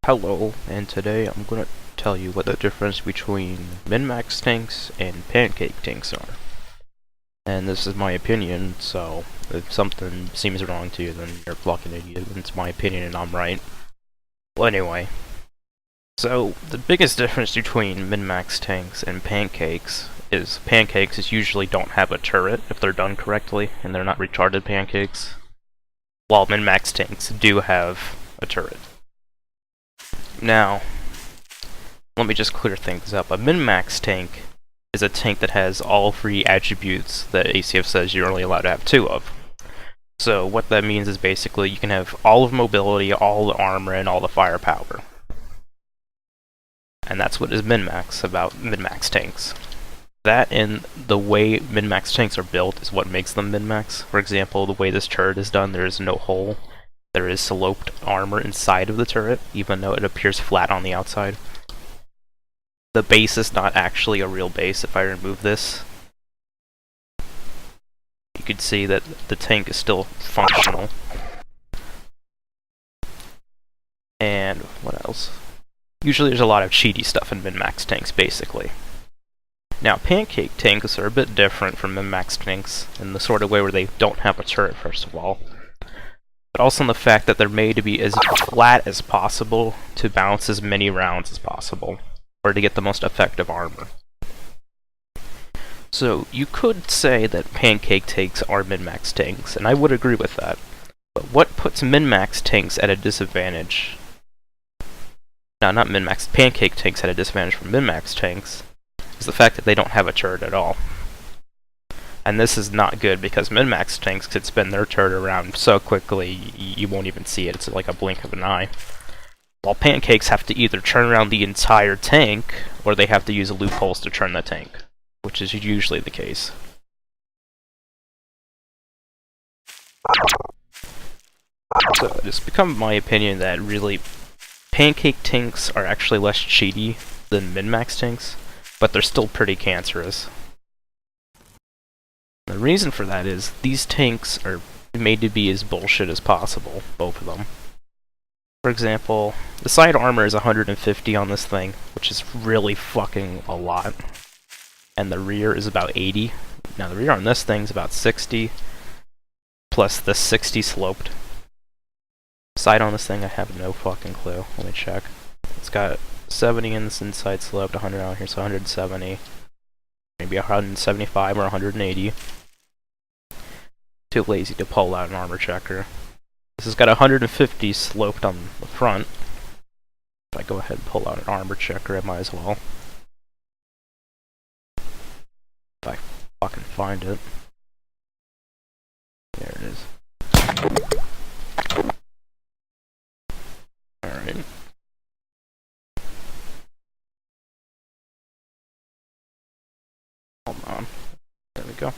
Hello, and today I'm going to tell you what the difference between minmax tanks and pancake tanks are. And this is my opinion, so if something seems wrong to you, then you're a fucking idiot. It's my opinion and I'm right. Well, anyway. So, the biggest difference between minmax tanks and pancakes is pancakes usually don't have a turret if they're done correctly, and they're not retarded pancakes, while minmax tanks do have a turret. Now, let me just clear things up. A min-max tank is a tank that has all three attributes that ACF says you're only allowed to have two of. So what that means is basically you can have all of mobility, all the armor, and all the firepower. And that's what is min-max about min-max tanks. That and the way min-max tanks are built is what makes them min-max. For example, the way this turret is done, there is no hole. There is sloped armor inside of the turret, even though it appears flat on the outside. The base is not actually a real base. If I remove this, you can see that the tank is still functional. And what else? Usually there's a lot of cheaty stuff in min-max tanks, basically. Now, pancake tanks are a bit different from min-max tanks in the sort of way where they don't have a turret, first of all. But also in the fact that they're made to be as flat as possible to bounce as many rounds as possible, or to get the most effective armor. So you could say that pancake tanks are min-max tanks, and I would agree with that. But what puts min-max tanks at a disadvantage? No, not min-max, pancake tanks at a disadvantage from min-max tanks is the fact that they don't have a turret at all. And this is not good because min-max tanks could spin their turret around so quickly you won't even see it. It's like a blink of an eye. While pancakes have to either turn around the entire tank, or they have to use loopholes to turn the tank, which is usually the case. So it's become my opinion that really pancake tanks are actually less cheaty than min-max tanks, but they're still pretty cancerous. The reason for that is these tanks are made to be as bullshit as possible, both of them. For example, the side armor is 150 on this thing, which is really fucking a lot. And the rear is about 80. Now the rear on this thing is about 60, plus the 60 sloped. Side on this thing, I have no fucking clue. Let me check. It's got 70 in this inside sloped, 100 out here, so 170. Maybe 175 or 180. Too lazy to pull out an armor checker. This has got 150 sloped on the front. If I go ahead and pull out an armor checker, I might as well. If I fucking find it. There it is. Alright. Hold on. There we go.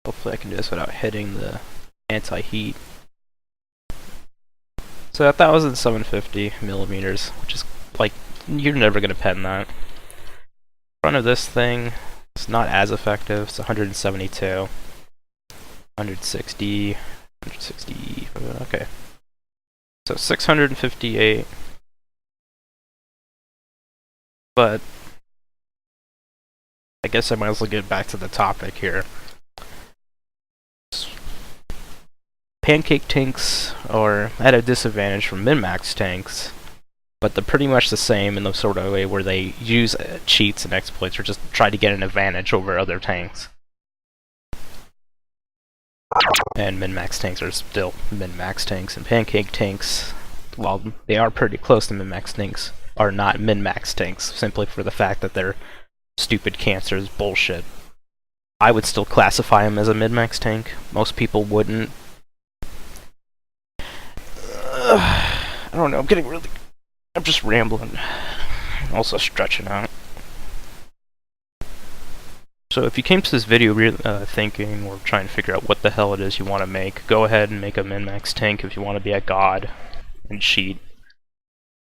Hopefully I can do this without hitting the anti-heat. So 1,750 millimeters, which is like, you're never going to pen that. Front of this thing is not as effective. It's 172. 160. 160. Okay. So 658. But I guess I might as well get back to the topic here. Pancake tanks are at a disadvantage from min-max tanks, but they're pretty much the same in the sort of way where they use cheats and exploits or just try to get an advantage over other tanks. And min-max tanks are still min-max tanks, and pancake tanks, while they are pretty close to min-max tanks, are not min-max tanks, simply for the fact that they're stupid cancers bullshit. I would still classify them as a min-max tank. Most people wouldn't. I don't know, I'm just rambling. Also stretching out. So if you came to this video thinking or trying to figure out what the hell it is you want to make, go ahead and make a min-max tank if you want to be a god and cheat.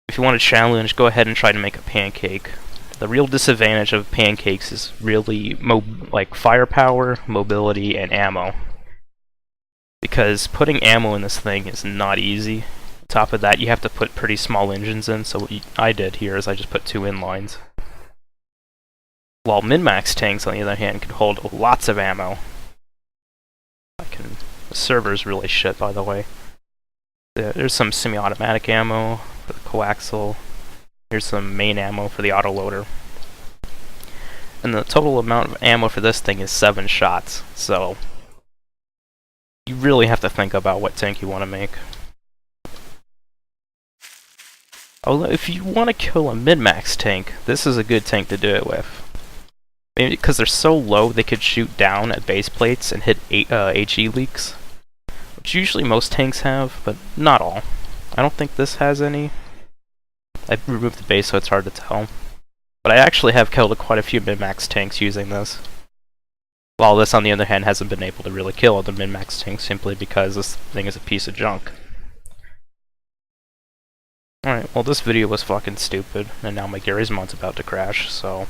If you want to challenge, go ahead and try to make a pancake. The real disadvantage of pancakes is really like firepower, mobility, and ammo. Because putting ammo in this thing is not easy. top of that, you have to put pretty small engines in, so what I did here is I just put 2 inlines. While min-max tanks, on the other hand, can hold lots of ammo. The server's really shit, by the way. There's some semi-automatic ammo for the coaxial. Here's some main ammo for the autoloader. And the total amount of ammo for this thing is 7 shots, so you really have to think about what tank you want to make. Although, if you want to kill a min-max tank, this is a good tank to do it with. Maybe because they're so low, they could shoot down at base plates and hit HE leaks, which usually most tanks have, but not all. I don't think this has any. I've removed the base, so it's hard to tell. But I actually have killed quite a few min-max tanks using this. While this, on the other hand, hasn't been able to really kill other min-max tanks simply because this thing is a piece of junk. Alright, well this video was fucking stupid, and now my Gary's mod's about to crash, so...